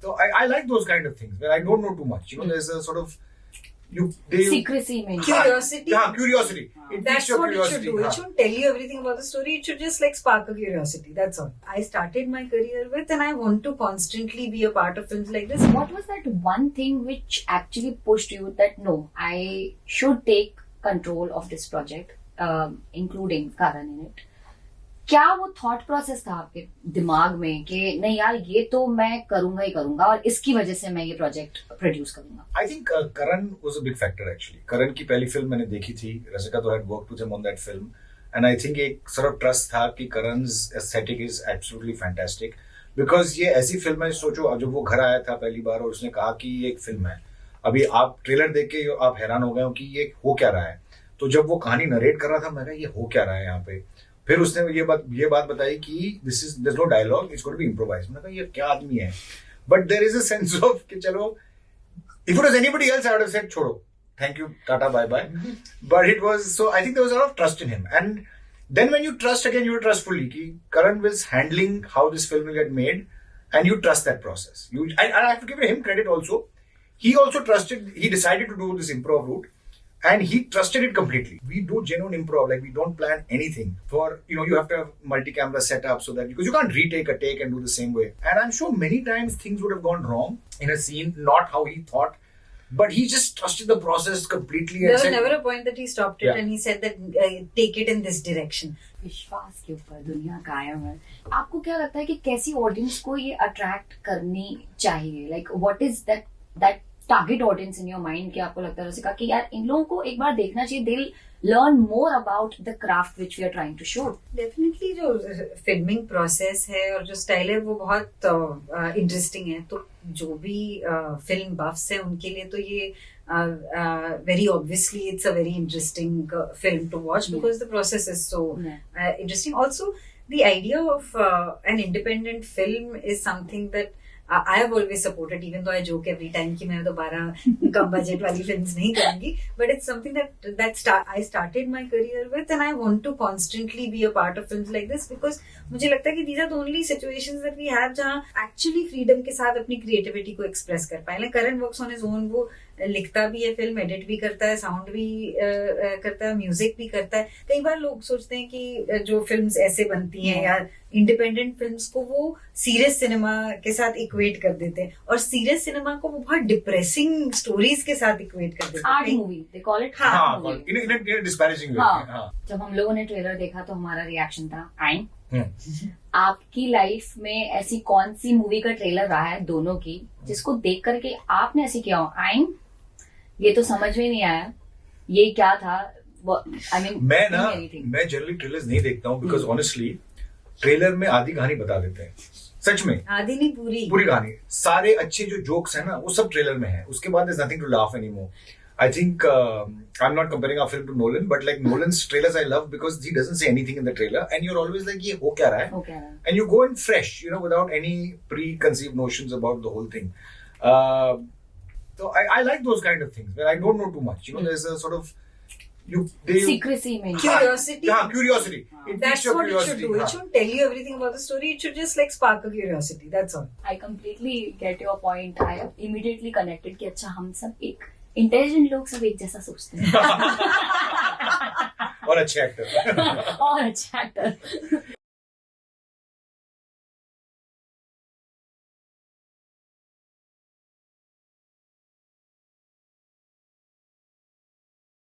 So I like those kind of things where I don't know too much. There's a sort of secrecy में curiosity. Curiosity. It That's piques your what it should curiosity. do. It shouldn't tell you everything about the story. It should just like spark a curiosity. That's all. I started my career with, and I want to constantly be a part of films like this. What was that one thing which actually pushed you that no, I should take control of this project, including Karan in it? क्या वो thought process था आपके दिमाग में कि नहीं यार ये तो मैं करूंगा ही करूंगा और इसकी वजह से मैं ये प्रोजेक्ट प्रोड्यूस करूंगा? I think Karan was a big factor actually. Karan की पहली फिल्म मैंने देखी थी. Rasika तो had worked with him on that film, and I think एक sort of trust था कि Karan's aesthetic is absolutely fantastic. Because ये ऐसी फिल्म है, सोचो जब वो घर आया था पहली बार और उसने कहा कि ये एक फिल्म है. अभी आप ट्रेलर देख के आप हैरान हो गए हो कि ये हो क्या रहा है. तो जब वो कहानी नरेट कर रहा था मैं कहा ये हो क्या रहा है यहाँ पे. फिर उसने ये बात बताई कि there's no dialogue, it's going to be improvised. मैंने कहा ये क्या आदमी है. But there is a sense of कि चलो, if it was anybody else I would have said छोड़ो, thank you, tata, bye bye. But it was, so I think there was a lot of trust in him. And then when you trust again, you trust fully कि Karan was handling how this film will get made, and you trust that process. And I have to give him credit also. He also trusted, he decided to do this improv route. And he trusted it completely. We do genuine improv, like we don't plan anything. For, you have to have multi-camera setup so that, because you can't retake a take and do the same way. And I'm sure many times things would have gone wrong in a scene, not how he thought. But he just trusted the process completely. There was never a point that he stopped it Yeah. and he said that take it in this direction. विश्वास के ऊपर दुनिया कायम है. आपको क्या लगता है कि कैसी ऑडियंस को ये अट्रैक्ट करनी चाहिए? Like what is that target audience in your mind कि आपको लगता है रसिका कि यार इन लोगों को एक बार देखना चाहिए, they will learn more about the craft which we are trying to show? Definitely जो फिल्मिंग प्रोसेस है और जो स्टाइल है वो बहुत इंटरेस्टिंग है. तो जो भी फिल्म बफ्स है उनके लिए तो ये very obviously it's a very interesting film to watch because the process is so interesting. Also, the idea of an independent film is something that I have always supported, even though I joke every time कि मैं दोबारा कम budget वाली films नहीं करूंगी. But it's something that I started my career with, and I want to constantly be a part of films like this because मुझे लगता है कि these are the only situations that we have जहाँ actually freedom के साथ अपनी creativity को express कर पाए. Like Karan works on his own, वो लिखता भी है फिल्म, एडिट भी करता है, साउंड भी करता है, म्यूजिक भी करता है. कई बार लोग सोचते हैं कि जो फिल्म्स ऐसे बनती हैं या इंडिपेंडेंट फिल्म्स को वो सीरियस सिनेमा के साथ इक्वेट कर देते हैं और सीरियस सिनेमा को वो बहुत डिप्रेसिंग स्टोरीज के साथ इक्वेट कर देते हैं. Art movie they call it. हाँ, in a disparaging way. हाँ. जब हम लोगों ने ट्रेलर देखा तो हमारा रिएक्शन था आइन. आपकी लाइफ में ऐसी कौन सी मूवी का ट्रेलर रहा है दोनों की जिसको देख करके आपने ऐसे किया हो आइन ये तो समझ में नहीं आया, ये क्या था? मैं जनरली ट्रेलर्स नहीं देखता हूँ बिकॉज ऑनेस्टली ट्रेलर में आधी कहानी बता देते हैं. सच में आधी नहीं, पूरी कहानी. सारे अच्छे जो जोक्स है ना वो सब ट्रेलर में है. उसके बाद there's nothing to laugh anymore. I think I'm not comparing our film to Nolan, but like Nolan's trailers I love because he doesn't say anything in the trailer and you're always like ये हो क्या रहा है? And you go in fresh, without any preconceived notions about the whole thing. So I like those kind of things where I don't know too much. There's a sort of secrecy में curiosity. Curiosity. It That's piques your what it should curiosity. do. It shouldn't tell you everything about the story. It should just like spark a curiosity. That's all. I completely get your point. I have immediately connected कि अच्छा हम सब एक intelligent लोग सब एक जैसा सोचते हैं और अच्छे एक्टर. और अच्छे एक्टर.